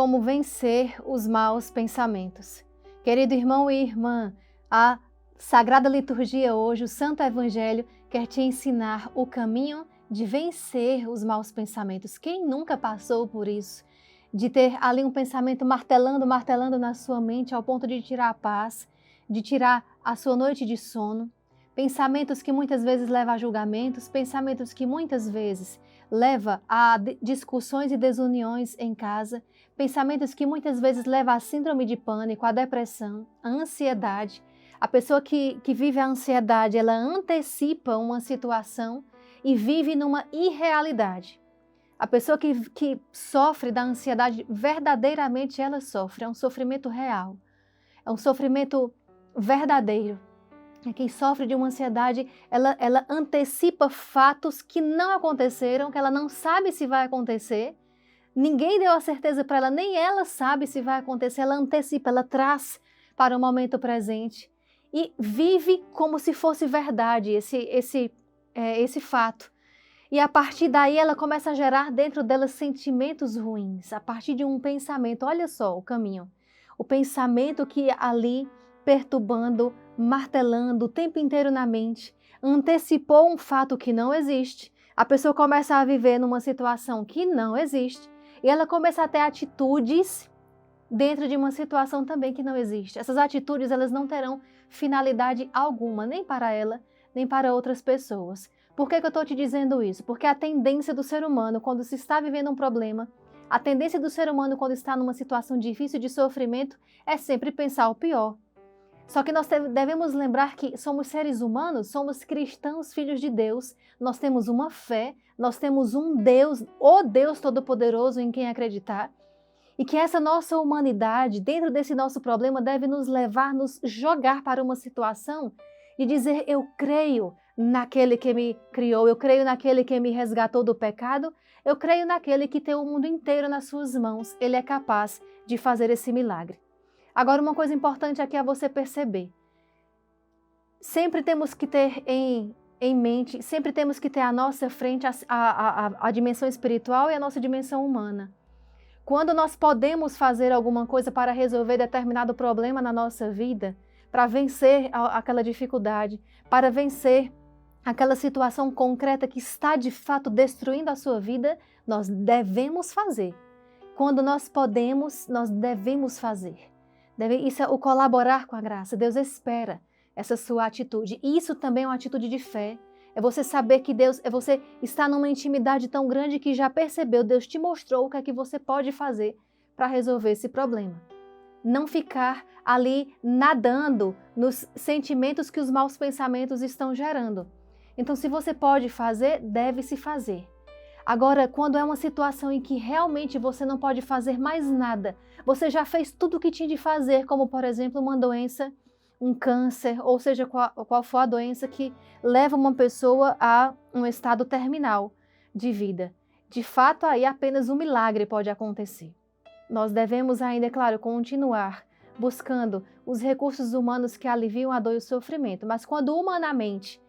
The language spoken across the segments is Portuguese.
como vencer os maus pensamentos. Querido irmão e irmã, a Sagrada Liturgia hoje, o Santo Evangelho, quer te ensinar o caminho de vencer os maus pensamentos. Quem nunca passou por isso? De ter ali um pensamento martelando na sua mente ao ponto de tirar a paz, de tirar a sua noite de sono. Pensamentos que muitas vezes levam a julgamentos, pensamentos que muitas vezes levam a discussões e desuniões em casa, pensamentos que muitas vezes levam a síndrome de pânico, a depressão, a ansiedade. A pessoa que vive a ansiedade, ela antecipa uma situação e vive numa irrealidade. A pessoa que sofre da ansiedade, verdadeiramente ela sofre, é um sofrimento real, é um sofrimento verdadeiro. Quem sofre de uma ansiedade, ela antecipa fatos que não aconteceram, que ela não sabe se vai acontecer. Ninguém deu a certeza para ela, nem ela sabe se vai acontecer. Ela antecipa, ela traz para o momento presente e vive como se fosse verdade esse fato. E a partir daí ela começa a gerar dentro dela sentimentos ruins, a partir de um pensamento. Olha só o caminho. O pensamento que ali perturbando, martelando o tempo inteiro na mente, antecipou um fato que não existe. A pessoa começa a viver numa situação que não existe e ela começa a ter atitudes dentro de uma situação também que não existe. Essas atitudes, elas não terão finalidade alguma, nem para ela, nem para outras pessoas. Por que eu estou te dizendo isso? Porque a tendência do ser humano, quando se está vivendo um problema, a tendência do ser humano, quando está numa situação difícil de sofrimento, é sempre pensar o pior. Só que nós devemos lembrar que somos seres humanos, somos cristãos, filhos de Deus, nós temos uma fé, nós temos um Deus, o Deus Todo-Poderoso em quem acreditar, e que essa nossa humanidade, dentro desse nosso problema, deve nos levar, nos jogar para uma situação e dizer: eu creio naquele que me criou, eu creio naquele que me resgatou do pecado, eu creio naquele que tem o mundo inteiro nas suas mãos, ele é capaz de fazer esse milagre. Agora, uma coisa importante aqui é você perceber. Sempre temos que ter em mente, sempre temos que ter à nossa frente a dimensão espiritual e a nossa dimensão humana. Quando nós podemos fazer alguma coisa para resolver determinado problema na nossa vida, para vencer aquela dificuldade, para vencer aquela situação concreta que está de fato destruindo a sua vida, nós devemos fazer. Quando nós podemos, nós devemos fazer. Isso é o colaborar com a graça. Deus espera essa sua atitude. E isso também é uma atitude de fé. É você saber que Deus, é você estar numa intimidade tão grande que já percebeu, Deus te mostrou o que é que você pode fazer para resolver esse problema. Não ficar ali nadando nos sentimentos que os maus pensamentos estão gerando. Então, se você pode fazer, deve-se fazer. Agora, quando é uma situação em que realmente você não pode fazer mais nada, você já fez tudo o que tinha de fazer, como por exemplo uma doença, um câncer, ou seja, qual for a doença que leva uma pessoa a um estado terminal de vida. De fato, aí apenas um milagre pode acontecer. Nós devemos ainda, é claro, continuar buscando os recursos humanos que aliviam a dor e o sofrimento, mas quando humanamente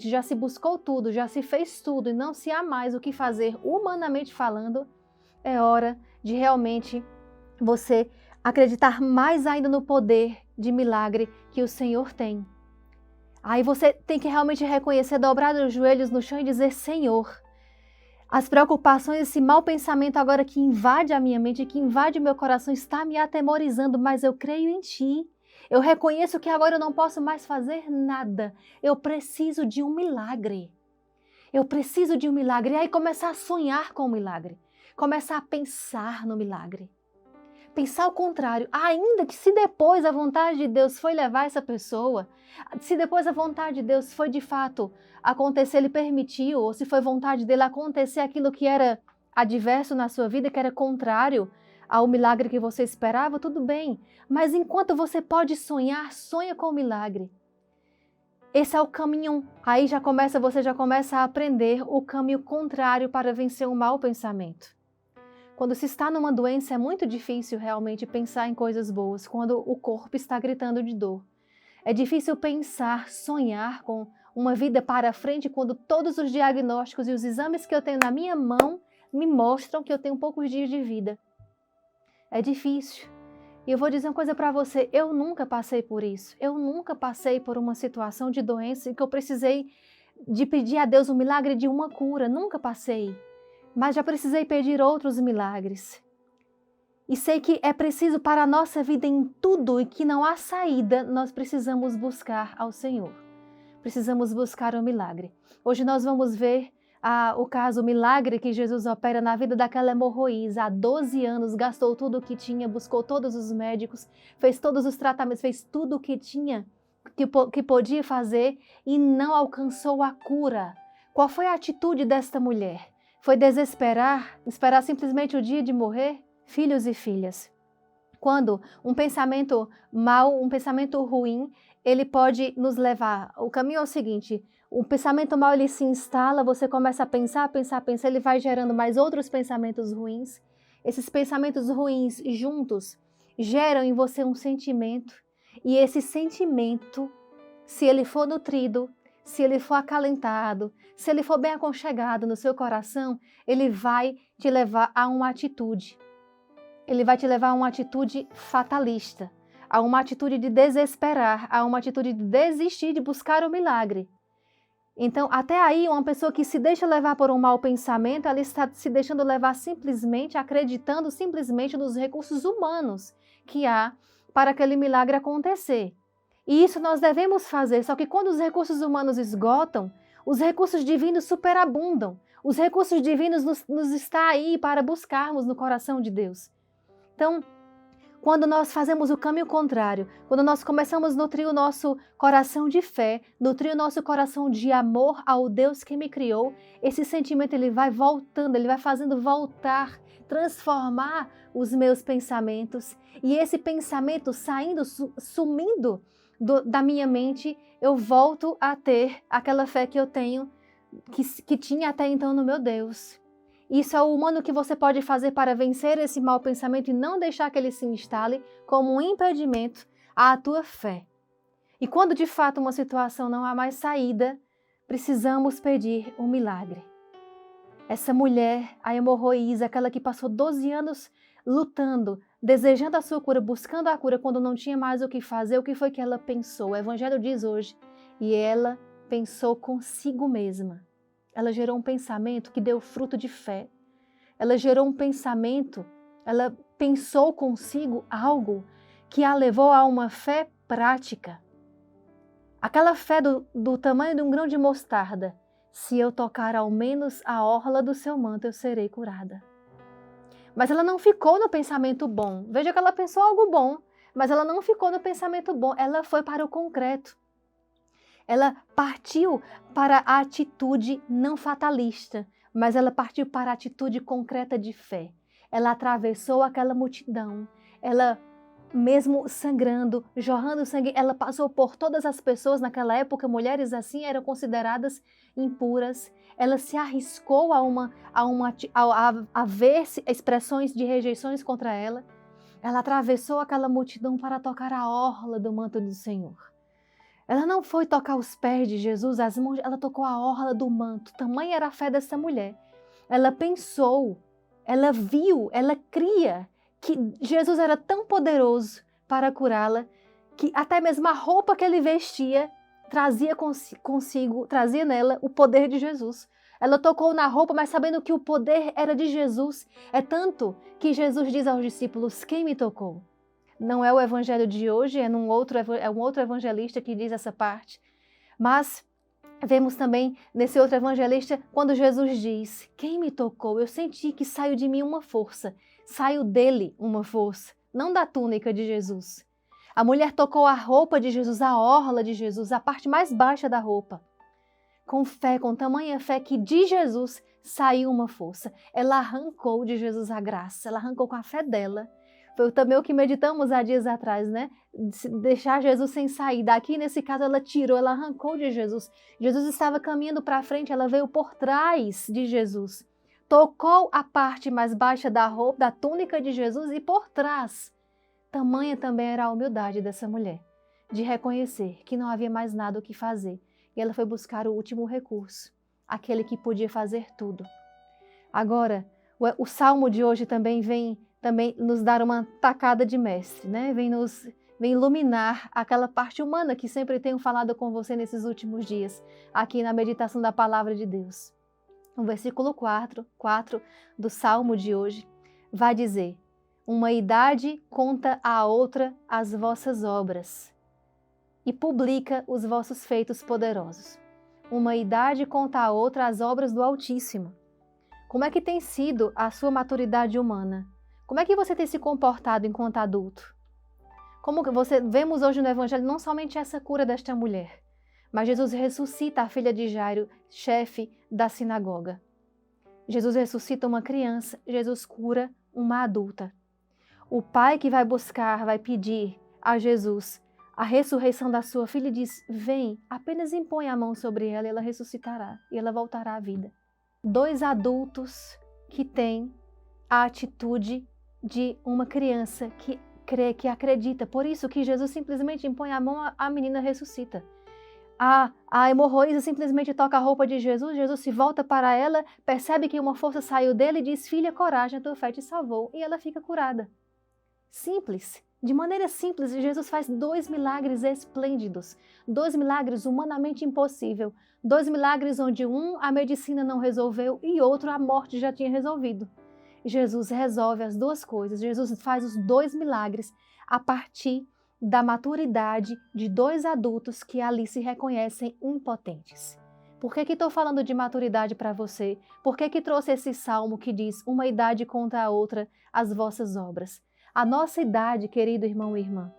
já se buscou tudo, já se fez tudo e não se há mais o que fazer humanamente falando, é hora de realmente você acreditar mais ainda no poder de milagre que o Senhor tem. Aí você tem que realmente reconhecer, dobrar os joelhos no chão e dizer: Senhor, as preocupações, esse mau pensamento agora que invade a minha mente, que invade o meu coração, está me atemorizando, mas eu creio em Ti. Eu reconheço que agora eu não posso mais fazer nada. Eu preciso de um milagre. Eu preciso de um milagre. E aí começar a sonhar com o milagre. Começar a pensar no milagre. Pensar o contrário. Ainda que se depois a vontade de Deus foi levar essa pessoa, se depois a vontade de Deus foi de fato acontecer, Ele permitiu, ou se foi vontade dele acontecer aquilo que era adverso na sua vida, que era contrário ao milagre que você esperava, tudo bem. Mas enquanto você pode sonhar, sonha com o milagre. Esse é o caminho. Aí você já começa a aprender o caminho contrário para vencer o mau pensamento. Quando se está numa doença, é muito difícil realmente pensar em coisas boas, quando o corpo está gritando de dor. É difícil pensar, sonhar com uma vida para frente, quando todos os diagnósticos e os exames que eu tenho na minha mão me mostram que eu tenho poucos dias de vida. é difícil. E eu vou dizer uma coisa para você, eu nunca passei por isso. Eu nunca passei por uma situação de doença em que eu precisei de pedir a Deus um milagre de uma cura. Nunca passei. Mas já precisei pedir outros milagres. E sei que é preciso para a nossa vida em tudo e que não há saída, nós precisamos buscar ao Senhor. Precisamos buscar o milagre. Hoje nós vamos ver o caso, o milagre que Jesus opera na vida daquela hemorroísa. Há 12 anos, gastou tudo o que tinha, buscou todos os médicos, fez todos os tratamentos, fez tudo o que tinha, que podia fazer e não alcançou a cura. Qual foi a atitude desta mulher? Foi desesperar? Esperar simplesmente o dia de morrer? Filhos e filhas, quando um pensamento mau, um pensamento ruim, ele pode nos levar. O caminho é o seguinte: o pensamento mau ele se instala, você começa a pensar, ele vai gerando mais outros pensamentos ruins. Esses pensamentos ruins juntos geram em você um sentimento, e esse sentimento, se ele for nutrido, se ele for acalentado, se ele for bem aconchegado no seu coração, ele vai te levar a uma atitude. Ele vai te levar a uma atitude fatalista, a uma atitude de desesperar, a uma atitude de desistir de buscar o milagre. Então, até aí, uma pessoa que se deixa levar por um mau pensamento, ela está se deixando levar simplesmente, acreditando simplesmente nos recursos humanos que há para aquele milagre acontecer. E isso nós devemos fazer, só que quando os recursos humanos esgotam, os recursos divinos superabundam. Os recursos divinos nos está aí para buscarmos no coração de Deus. Então, quando nós fazemos o caminho contrário, quando nós começamos a nutrir o nosso coração de fé, nutrir o nosso coração de amor ao Deus que me criou, esse sentimento ele vai voltando, ele vai fazendo voltar, transformar os meus pensamentos. E esse pensamento saindo, sumindo da minha mente, eu volto a ter aquela fé que eu tenho, que tinha até então no meu Deus. Isso é o humano que você pode fazer para vencer esse mau pensamento e não deixar que ele se instale como um impedimento à tua fé. E quando de fato uma situação não há mais saída, precisamos pedir um milagre. Essa mulher, a hemorroísa, aquela que passou 12 anos lutando, desejando a sua cura, buscando a cura quando não tinha mais o que fazer, o que foi que ela pensou? O Evangelho diz hoje, e ela pensou consigo mesma. Ela gerou um pensamento que deu fruto de fé. Ela gerou um pensamento, ela pensou consigo algo que a levou a uma fé prática. Aquela fé do tamanho de um grão de mostarda. Se eu tocar ao menos a orla do seu manto, eu serei curada. Mas ela não ficou no pensamento bom. Veja que ela pensou algo bom, mas ela não ficou no pensamento bom. Ela foi para o concreto. Ela partiu para a atitude não fatalista, mas ela partiu para a atitude concreta de fé. Ela atravessou aquela multidão, ela mesmo sangrando, jorrando sangue, ela passou por todas as pessoas naquela época, mulheres assim eram consideradas impuras. Ela se arriscou a ver expressões de rejeições contra ela. Ela atravessou aquela multidão para tocar a orla do manto do Senhor. Ela não foi tocar os pés de Jesus, as mãos, ela tocou a orla do manto. Tamanha era a fé dessa mulher. Ela pensou, ela viu, ela cria que Jesus era tão poderoso para curá-la, que até mesmo a roupa que ele vestia trazia consigo, trazia nela o poder de Jesus. Ela tocou na roupa, mas sabendo que o poder era de Jesus. É tanto que Jesus diz aos discípulos, quem me tocou? Não é o evangelho de hoje, é um outro evangelista que diz essa parte. Mas vemos também nesse outro evangelista, quando Jesus diz, quem me tocou? Eu senti que saiu de mim uma força, saiu dele uma força, não da túnica de Jesus. A mulher tocou a roupa de Jesus, a orla de Jesus, a parte mais baixa da roupa. Com fé, com tamanha fé que de Jesus saiu uma força. Ela arrancou de Jesus a graça, ela arrancou com a fé dela. Foi também o que meditamos há dias atrás, né? Deixar Jesus sem saída. Aqui, nesse caso, ela tirou, ela arrancou de Jesus. Jesus estava caminhando para frente, ela veio por trás de Jesus. Tocou a parte mais baixa da roupa, da túnica de Jesus e por trás. Tamanha também era a humildade dessa mulher, de reconhecer que não havia mais nada o que fazer. E ela foi buscar o último recurso, aquele que podia fazer tudo. Agora, o salmo de hoje também vem também nos dar uma tacada de mestre, né? Vem iluminar aquela parte humana que sempre tenho falado com você nesses últimos dias, aqui na meditação da palavra de Deus. O versículo 4 do Salmo de hoje vai dizer: uma idade conta à outra as vossas obras e publica os vossos feitos poderosos. Uma idade conta à outra as obras do Altíssimo. Como é que tem sido a sua maturidade humana? Como é que você tem se comportado enquanto adulto? Como vemos hoje no Evangelho não somente essa cura desta mulher, mas Jesus ressuscita a filha de Jairo, chefe da sinagoga. Jesus ressuscita uma criança, Jesus cura uma adulta. O pai que vai pedir a Jesus a ressurreição da sua filha diz: vem, apenas impõe a mão sobre ela e ela ressuscitará e ela voltará à vida. 2 adultos que têm a atitude de uma criança que crê, que acredita. Por isso que Jesus simplesmente impõe a mão, a menina ressuscita. A hemorroísa simplesmente toca a roupa de Jesus, Jesus se volta para ela, percebe que uma força saiu dele e diz: filha, coragem, a tua fé te salvou, e ela fica curada. Simples, de maneira simples, Jesus faz 2 milagres esplêndidos, 2 milagres humanamente impossíveis, 2 milagres onde a medicina não resolveu e outro a morte já tinha resolvido. Jesus resolve as 2 coisas, Jesus faz os 2 milagres a partir da maturidade de 2 adultos que ali se reconhecem impotentes. Por que estou falando de maturidade para você? Por que trouxe esse salmo que diz: uma idade contra a outra as vossas obras? A nossa idade, querido irmão e irmã,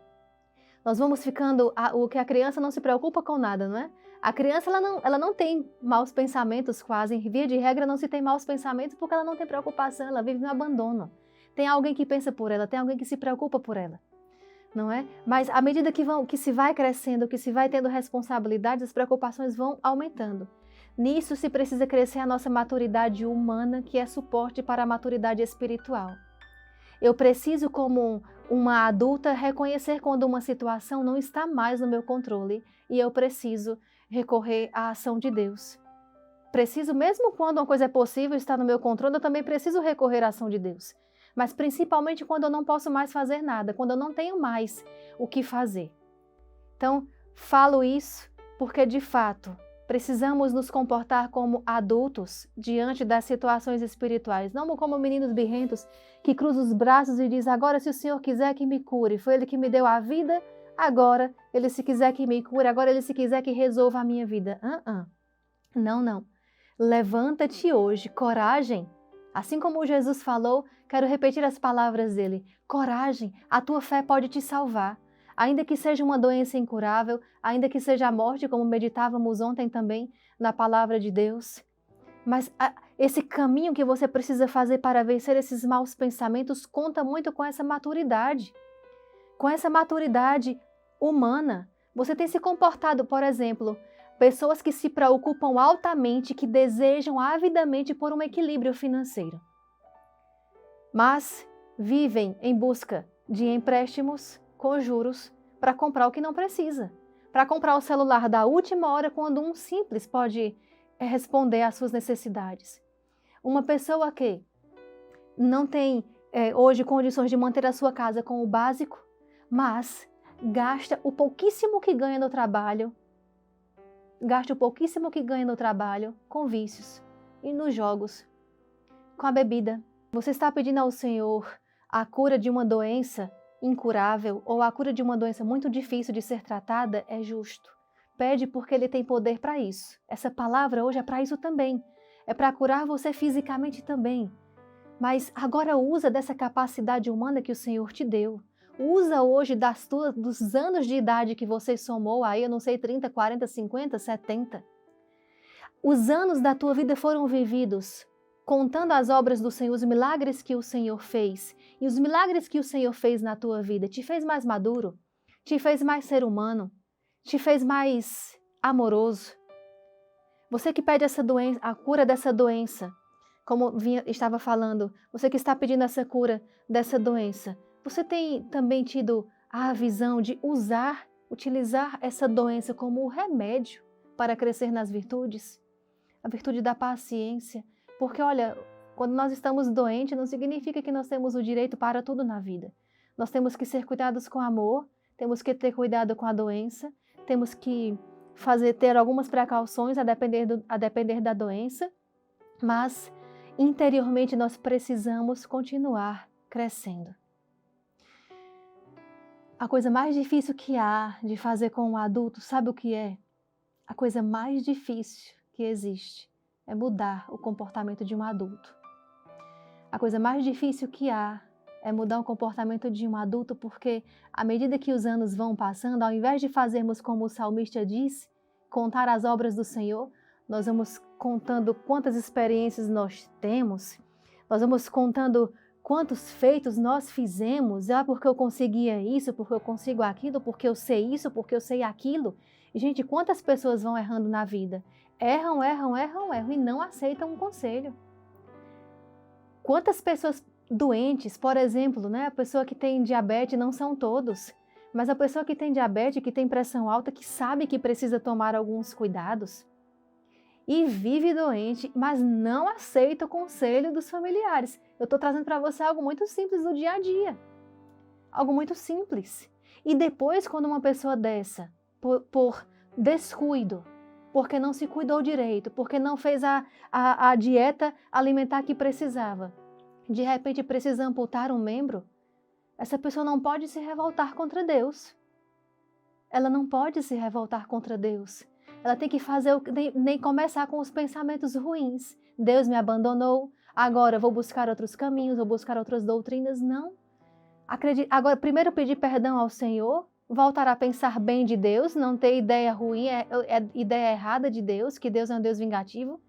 nós vamos ficando, o que a criança não se preocupa com nada, não é? A criança ela não tem maus pensamentos quase, em via de regra não se tem maus pensamentos porque ela não tem preocupação, ela vive no abandono. Tem alguém que pensa por ela, tem alguém que se preocupa por ela, não é? Mas à medida que se vai crescendo, que se vai tendo responsabilidades, as preocupações vão aumentando. Nisso se precisa crescer a nossa maturidade humana, que é suporte para a maturidade espiritual. Eu preciso, como uma adulta, reconhecer quando uma situação não está mais no meu controle e eu preciso recorrer à ação de Deus. Preciso, mesmo quando uma coisa é possível, está no meu controle, eu também preciso recorrer à ação de Deus. Mas principalmente quando eu não posso mais fazer nada, quando eu não tenho mais o que fazer. Então, falo isso porque, de fato, precisamos nos comportar como adultos diante das situações espirituais, não como meninos birrentos que cruzam os braços e dizem: agora se o Senhor quiser que me cure, foi Ele que me deu a vida, agora Ele se quiser que me cure, agora Ele se quiser que resolva a minha vida. Não. Levanta-te hoje, coragem. Assim como Jesus falou, quero repetir as palavras dele: coragem, a tua fé pode te salvar. Ainda que seja uma doença incurável, ainda que seja a morte, como meditávamos ontem também na palavra de Deus. Mas esse caminho que você precisa fazer para vencer esses maus pensamentos conta muito com essa maturidade. Com essa maturidade humana. Você tem se comportado, por exemplo, pessoas que se preocupam altamente, que desejam avidamente por um equilíbrio financeiro. Mas vivem em busca de empréstimos com juros para comprar o que não precisa. Para comprar o celular da última hora quando um simples pode responder às suas necessidades. Uma pessoa que não tem hoje condições de manter a sua casa com o básico, mas gasta o pouquíssimo que ganha no trabalho, com vícios e nos jogos, com a bebida. Você está pedindo ao Senhor a cura de uma doença incurável ou a cura de uma doença muito difícil de ser tratada? É justo. Pede porque Ele tem poder para isso. Essa palavra hoje é para isso também. É para curar você fisicamente também. Mas agora usa dessa capacidade humana que o Senhor te deu. Usa hoje dos anos de idade que você somou aí, eu não sei, 30, 40, 50, 70. Os anos da tua vida foram vividos contando as obras do Senhor, os milagres que o Senhor fez. E os milagres que o Senhor fez na tua vida te fez mais maduro, te fez mais ser humano, te fez mais amoroso. Você que pede essa doença, a cura dessa doença, como estava falando, você que está pedindo essa cura dessa doença, você tem também tido a visão de utilizar essa doença como remédio para crescer nas virtudes? A virtude da paciência. Porque, olha, Quando nós estamos doentes, não significa que nós temos o direito para tudo na vida. Nós temos que ser cuidados com amor, temos que ter cuidado com a doença, temos que ter algumas precauções a depender da doença, mas interiormente nós precisamos continuar crescendo. A coisa mais difícil que há de fazer com um adulto, sabe o que é? A coisa mais difícil que existe é mudar o comportamento de um adulto. A coisa mais difícil que há é mudar o comportamento de um adulto, porque à medida que os anos vão passando, ao invés de fazermos como o salmista disse, contar as obras do Senhor, nós vamos contando quantas experiências nós temos, nós vamos contando quantos feitos nós fizemos, porque eu conseguia isso, porque eu consigo aquilo, porque eu sei isso, porque eu sei aquilo. E, gente, quantas pessoas vão errando na vida? Erram e não aceitam um conselho. Quantas pessoas doentes, por exemplo, né? A pessoa que tem diabetes, não são todos, mas a pessoa que tem diabetes, que tem pressão alta, que sabe que precisa tomar alguns cuidados e vive doente, mas não aceita o conselho dos familiares. Eu estou trazendo para você algo muito simples do dia a dia, algo muito simples. E depois, quando uma pessoa dessa, por descuido, porque não se cuidou direito, porque não fez a dieta alimentar que precisava, de repente precisa amputar um membro, essa pessoa não pode se revoltar contra Deus. Ela não pode se revoltar contra Deus. Ela tem que nem começar com os pensamentos ruins. Deus me abandonou, agora vou buscar outros caminhos, vou buscar outras doutrinas. Não. Agora, primeiro pedir perdão ao Senhor, voltar a pensar bem de Deus, não ter ideia ruim, ideia errada de Deus, que Deus é um Deus vingativo.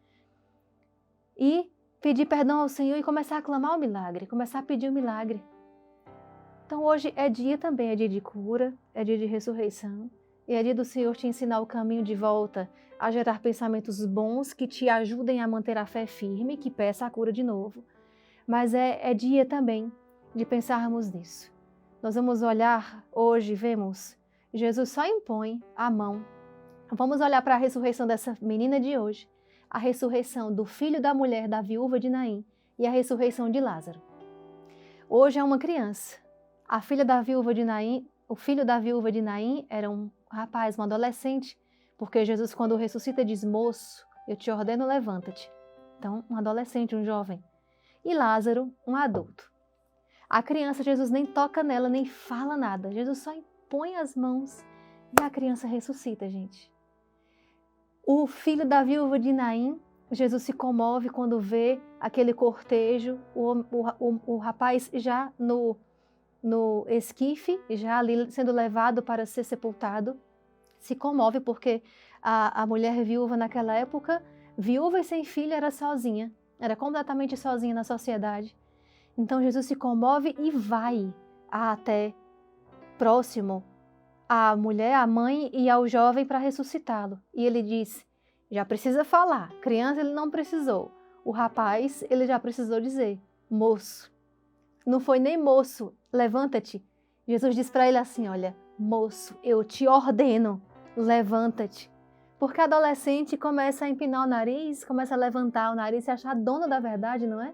E pedir perdão ao Senhor e começar a clamar o milagre, começar a pedir o milagre. Então hoje é dia também, é dia de cura, é dia de ressurreição. E é dia do Senhor te ensinar o caminho de volta, a gerar pensamentos bons que te ajudem a manter a fé firme, que peça a cura de novo. Mas é dia também de pensarmos nisso. Nós vamos olhar hoje, vemos, Jesus só impõe a mão. Vamos olhar para a ressurreição dessa menina de hoje, a ressurreição do filho da mulher, da viúva de Naim, e a ressurreição de Lázaro. Hoje é uma criança. A filha da viúva de Naim, o filho da viúva de Naim era um rapaz, um adolescente, porque Jesus, quando ressuscita, diz: moço, eu te ordeno, levanta-te. Então, um adolescente, um jovem. E Lázaro, um adulto. A criança, Jesus nem toca nela, nem fala nada. Jesus só impõe as mãos e a criança ressuscita, gente. O filho da viúva de Naim, Jesus se comove quando vê aquele cortejo, o rapaz já no esquife, já ali sendo levado para ser sepultado, se comove porque a mulher viúva naquela época, viúva e sem filho, era sozinha, era completamente sozinha na sociedade. Então Jesus se comove e vai até próximo à mulher, à mãe e ao jovem para ressuscitá-lo. E ele diz: já precisa falar, criança ele não precisou, o rapaz ele já precisou dizer: moço. Não foi nem moço, levanta-te. Jesus diz para ele assim: olha, moço, eu te ordeno, levanta-te. Porque adolescente começa a empinar o nariz, começa a levantar o nariz, se achar dona da verdade, não é?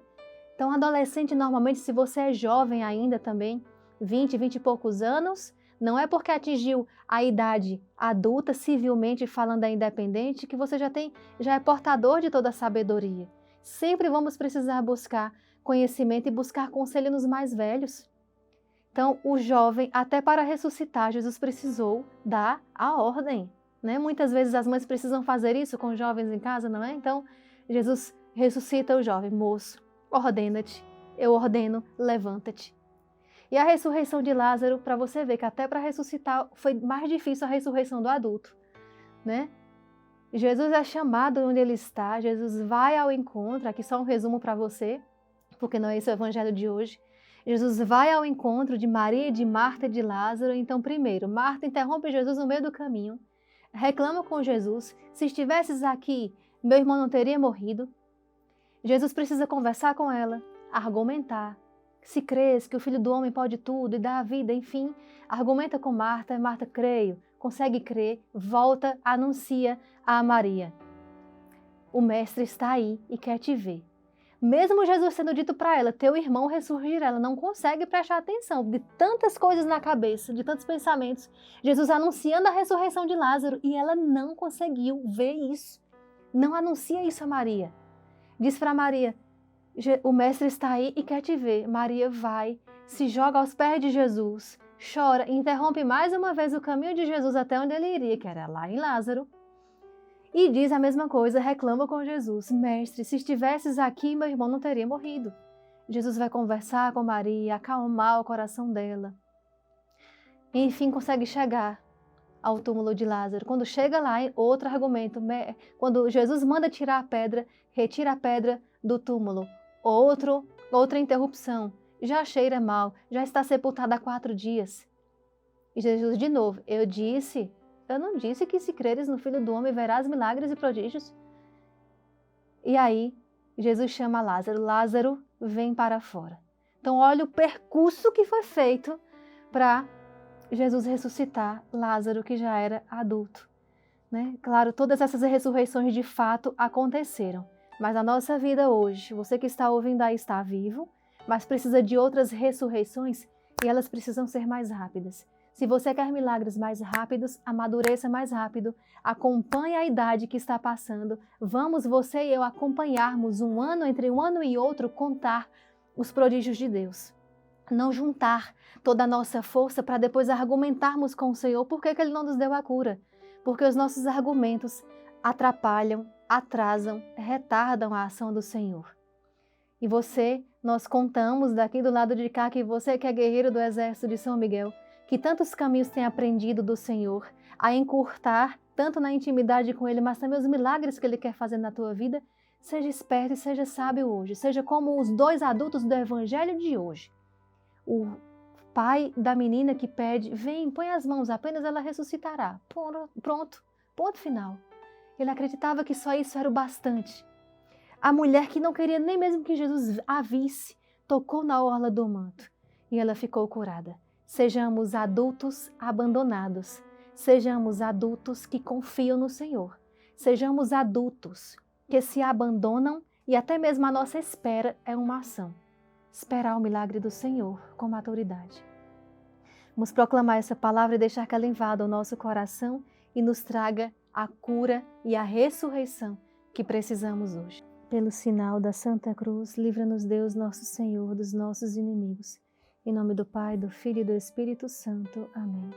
Então, adolescente, normalmente, se você é jovem ainda também, 20 e poucos anos, não é porque atingiu a idade adulta, civilmente falando da independente, que você já é portador de toda a sabedoria. Sempre vamos precisar buscar conhecimento e buscar conselho nos mais velhos. Então, o jovem, até para ressuscitar, Jesus precisou dar a ordem, né? Muitas vezes as mães precisam fazer isso com os jovens em casa, não é? Então, Jesus ressuscita o jovem: moço, ordena-te, eu ordeno, levanta-te. E a ressurreição de Lázaro, para você ver que até para ressuscitar foi mais difícil a ressurreição do adulto, né? Jesus é chamado onde ele está, Jesus vai ao encontro, aqui só um resumo para você, porque não é esse o evangelho de hoje. Jesus vai ao encontro de Maria, de Marta e de Lázaro. Então, primeiro, Marta interrompe Jesus no meio do caminho, reclama com Jesus: se estivesses aqui, meu irmão não teria morrido. Jesus precisa conversar com ela, argumentar. Se crês que o Filho do Homem pode tudo e dá a vida, enfim, argumenta com Marta. Marta, creio, consegue crer, volta, anuncia a Maria: o Mestre está aí e quer te ver. Mesmo Jesus tendo dito para ela, teu irmão ressurgirá, ela não consegue prestar atenção de tantas coisas na cabeça, de tantos pensamentos. Jesus anunciando a ressurreição de Lázaro e ela não conseguiu ver isso. Não anuncia isso a Maria. Diz para Maria, o mestre está aí e quer te ver. Maria vai, se joga aos pés de Jesus, chora, interrompe mais uma vez o caminho de Jesus até onde ele iria, que era lá em Lázaro. E diz a mesma coisa, reclama com Jesus, mestre, se estivesses aqui, meu irmão não teria morrido. Jesus vai conversar com Maria, acalmar o coração dela. E, enfim, consegue chegar ao túmulo de Lázaro. Quando chega lá, outro argumento, quando Jesus manda tirar a pedra, retira a pedra do túmulo. Outra interrupção, já cheira mal, já está sepultada há 4 dias. E Jesus de novo, eu não disse que se creres no Filho do Homem verás milagres e prodígios? E aí, Jesus chama Lázaro. Lázaro, vem para fora. Então, olha o percurso que foi feito para Jesus ressuscitar Lázaro, que já era adulto. Né? Claro, todas essas ressurreições de fato aconteceram. Mas a nossa vida hoje, você que está ouvindo aí está vivo, mas precisa de outras ressurreições e elas precisam ser mais rápidas. Se você quer milagres mais rápidos, amadureça mais rápido, acompanhe a idade que está passando. Vamos, você e eu, acompanharmos entre um ano e outro, contar os prodígios de Deus. Não juntar toda a nossa força para depois argumentarmos com o Senhor por que Ele não nos deu a cura. Porque os nossos argumentos atrapalham, atrasam, retardam a ação do Senhor. E nós contamos daqui do lado de cá que você que é guerreiro do exército de São Miguel, que tantos caminhos tem aprendido do Senhor, a encurtar, tanto na intimidade com Ele, mas também os milagres que Ele quer fazer na tua vida, seja esperto e seja sábio hoje. Seja como os 2 adultos do Evangelho de hoje. O pai da menina que pede, vem, põe as mãos, apenas ela ressuscitará. Pronto, ponto final. Ele acreditava que só isso era o bastante. A mulher que não queria nem mesmo que Jesus a visse, tocou na orla do manto e ela ficou curada. Sejamos adultos abandonados. Sejamos adultos que confiam no Senhor. Sejamos adultos que se abandonam e até mesmo a nossa espera é uma ação. Esperar o milagre do Senhor com maturidade. Vamos proclamar essa palavra e deixar que ela invada o nosso coração e nos traga a cura e a ressurreição que precisamos hoje. Pelo sinal da Santa Cruz, livra-nos Deus, nosso Senhor, dos nossos inimigos. Em nome do Pai, do Filho e do Espírito Santo. Amém.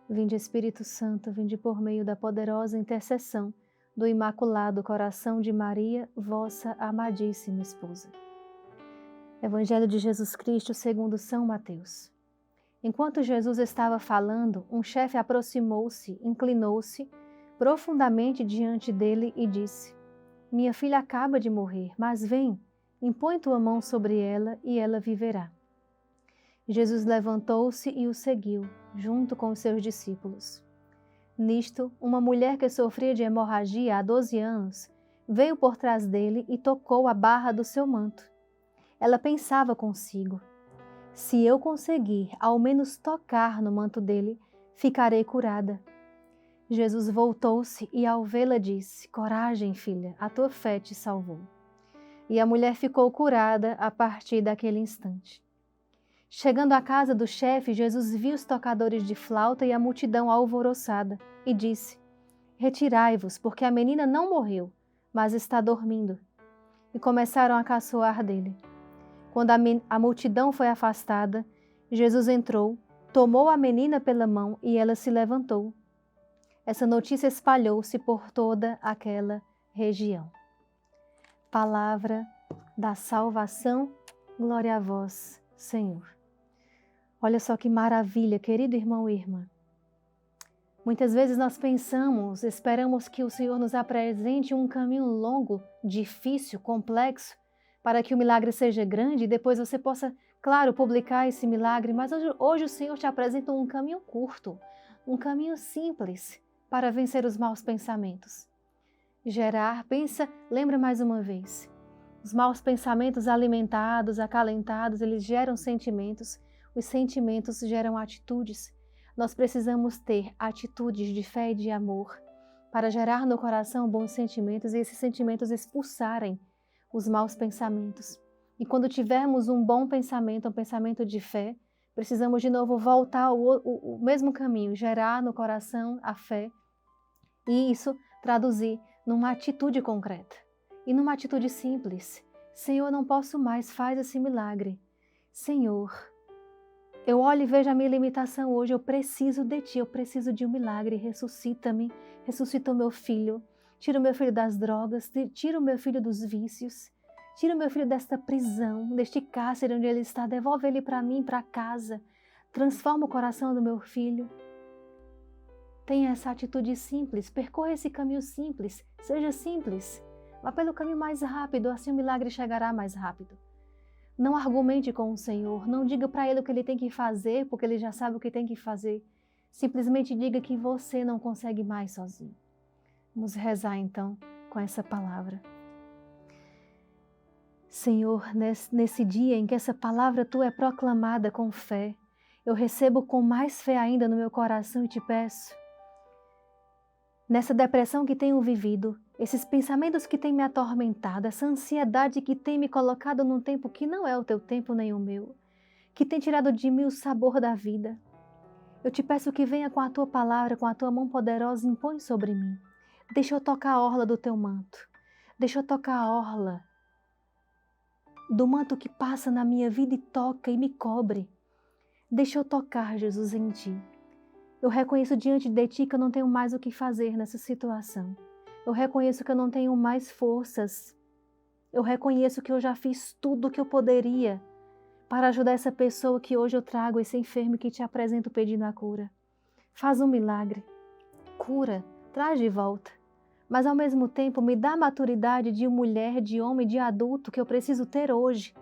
Vinde, Espírito Santo, vinde por meio da poderosa intercessão do Imaculado Coração de Maria, vossa amadíssima esposa. Evangelho de Jesus Cristo segundo São Mateus. Enquanto Jesus estava falando, um chefe aproximou-se, inclinou-se profundamente diante dele e disse: Minha filha acaba de morrer, mas vem, impõe tua mão sobre ela e ela viverá. Jesus levantou-se e o seguiu, junto com os seus discípulos. Nisto, uma mulher que sofria de hemorragia há 12 anos, veio por trás dele e tocou a barra do seu manto. Ela pensava consigo: se eu conseguir ao menos tocar no manto dele, ficarei curada. Jesus voltou-se e ao vê-la disse: Coragem, filha, a tua fé te salvou. E a mulher ficou curada a partir daquele instante. Chegando à casa do chefe, Jesus viu os tocadores de flauta e a multidão alvoroçada e disse: Retirai-vos, porque a menina não morreu, mas está dormindo. E começaram a caçoar dele. Quando a multidão foi afastada, Jesus entrou, tomou a menina pela mão e ela se levantou. Essa notícia espalhou-se por toda aquela região. Palavra da salvação, glória a vós, Senhor. Olha só que maravilha, querido irmão e irmã. Muitas vezes nós esperamos que o Senhor nos apresente um caminho longo, difícil, complexo, para que o milagre seja grande e depois você possa, claro, publicar esse milagre, mas hoje o Senhor te apresenta um caminho curto, um caminho simples para vencer os maus pensamentos. Lembra mais uma vez, os maus pensamentos alimentados, acalentados, eles geram sentimentos, os sentimentos geram atitudes. Nós precisamos ter atitudes de fé e de amor para gerar no coração bons sentimentos e esses sentimentos expulsarem os maus pensamentos. E quando tivermos um bom pensamento, um pensamento de fé, precisamos de novo voltar ao mesmo caminho, gerar no coração a fé e isso traduzir numa atitude concreta e numa atitude simples. Senhor, eu não posso mais, faz esse milagre. Senhor, eu olho e vejo a minha limitação hoje, eu preciso de Ti, eu preciso de um milagre, ressuscita-me, ressuscita o meu filho, tira o meu filho das drogas, tira o meu filho dos vícios, tira o meu filho desta prisão, deste cárcere onde ele está, devolve ele para mim, para casa, transforma o coração do meu filho. Tenha essa atitude simples, percorra esse caminho simples, seja simples, vá pelo caminho mais rápido, assim o milagre chegará mais rápido. Não argumente com o Senhor, não diga para Ele o que Ele tem que fazer, porque Ele já sabe o que tem que fazer. Simplesmente diga que você não consegue mais sozinho. Vamos rezar então com essa palavra. Senhor, nesse dia em que essa palavra Tua é proclamada com fé, eu recebo com mais fé ainda no meu coração e te peço, nessa depressão que tenho vivido, esses pensamentos que têm me atormentado, essa ansiedade que tem me colocado num tempo que não é o Teu tempo nem o meu, que tem tirado de mim o sabor da vida. Eu te peço que venha com a Tua palavra, com a Tua mão poderosa e impõe sobre mim. Deixa eu tocar a orla do Teu manto. Deixa eu tocar a orla do manto que passa na minha vida e toca e me cobre. Deixa eu tocar, Jesus, em Ti. Eu reconheço diante de Ti que eu não tenho mais o que fazer nessa situação. Eu reconheço que eu não tenho mais forças. Eu reconheço que eu já fiz tudo o que eu poderia para ajudar essa pessoa que hoje eu trago, esse enfermo que Te apresento pedindo a cura. Faz um milagre. Cura, traz de volta. Mas ao mesmo tempo me dá a maturidade de mulher, de homem, de adulto que eu preciso ter hoje,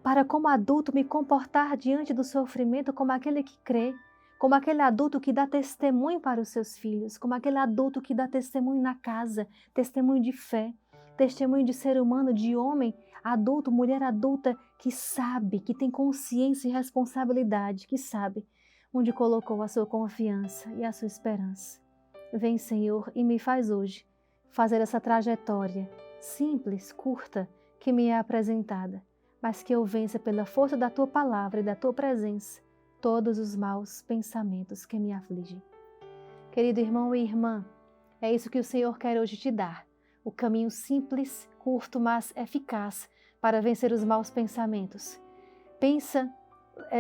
para como adulto me comportar diante do sofrimento como aquele que crê, como aquele adulto que dá testemunho para os seus filhos, como aquele adulto que dá testemunho na casa, testemunho de fé, testemunho de ser humano, de homem adulto, mulher adulta que sabe, que tem consciência e responsabilidade, que sabe onde colocou a sua confiança e a sua esperança. Vem, Senhor, e me faz hoje fazer essa trajetória simples, curta, que me é apresentada, mas que eu vença pela força da Tua palavra e da Tua presença todos os maus pensamentos que me afligem. Querido irmão e irmã, é isso que o Senhor quer hoje te dar, o caminho simples, curto, mas eficaz para vencer os maus pensamentos. Pensa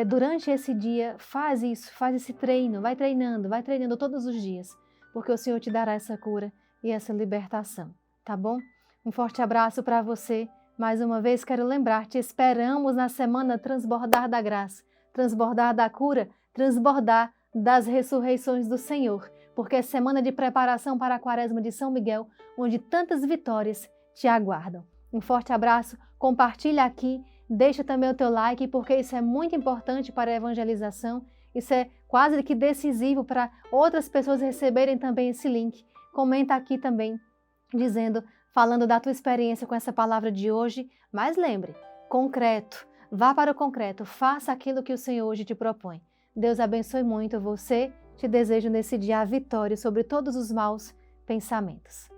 durante esse dia, faz isso, faz esse treino, vai treinando todos os dias, porque o Senhor te dará essa cura e essa libertação, tá bom? Um forte abraço para você. Mais uma vez quero lembrar-te, esperamos na semana transbordar da graça, transbordar da cura, transbordar das ressurreições do Senhor, porque é semana de preparação para a Quaresma de São Miguel, onde tantas vitórias te aguardam. Um forte abraço, compartilha aqui, deixa também o teu like, porque isso é muito importante para a evangelização, isso é quase que decisivo para outras pessoas receberem também esse link. Comenta aqui também, falando da tua experiência com essa palavra de hoje, mas lembre, concreto, vá para o concreto, faça aquilo que o Senhor hoje te propõe. Deus abençoe muito você, te desejo nesse dia a vitória sobre todos os maus pensamentos.